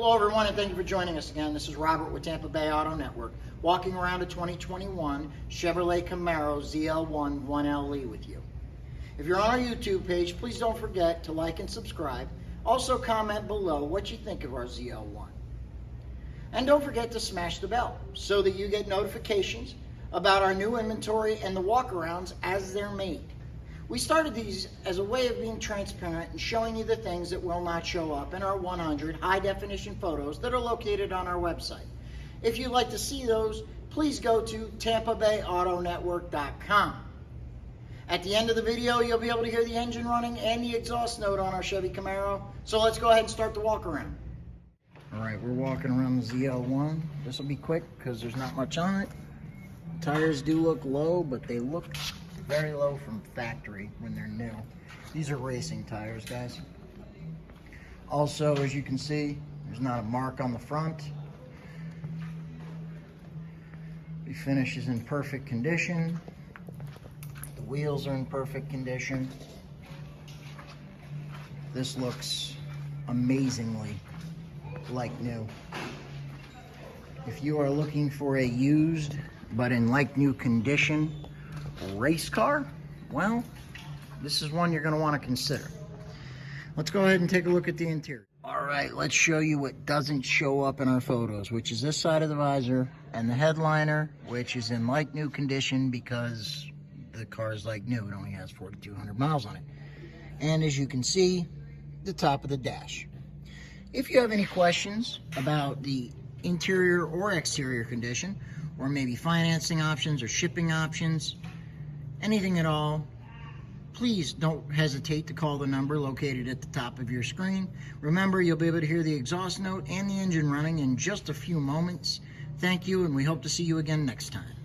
Hello everyone, and thank you for joining us again. This is Robert with Tampa Bay Auto Network, walking around a 2021 Chevrolet Camaro ZL1 1LE with you. If you're on our YouTube page, please don't forget to like and subscribe. Also comment below what you think of our ZL1. And don't forget to smash the bell so that you get notifications about our new inventory and the walkarounds as they're made. We started these as a way of being transparent and showing you the things that will not show up in our 100 high-definition photos that are located on our website. If you'd like to see those, please go to TampaBayAutoNetwork.com. At the end of the video, you'll be able to hear the engine running and the exhaust note on our Chevy Camaro. So let's go ahead and start the walk around. All right, we're walking around the ZL1. This will be quick because there's not much on it. Tires do look low, but they look very low from factory when they're new. These are racing tires, guys. Also, as you can see, there's not a mark on the front. The finish is in perfect condition. The wheels are in perfect condition. This looks amazingly like new. If you are looking for a used but in like new condition race car, well, this is one you're going to want to consider. Let's go ahead and take a look at the interior. All right, let's show you what doesn't show up in our photos, which is this side of the visor and the headliner, which is in like new condition because the car is like new. It only has 4,200 miles on it. And as you can see, the top of the dash. If you have any questions about the interior or exterior condition, or maybe financing options or shipping options, anything at all, please don't hesitate to call the number located at the top of your screen. Remember, you'll be able to hear the exhaust note and the engine running in just a few moments. Thank you, and we hope to see you again next time.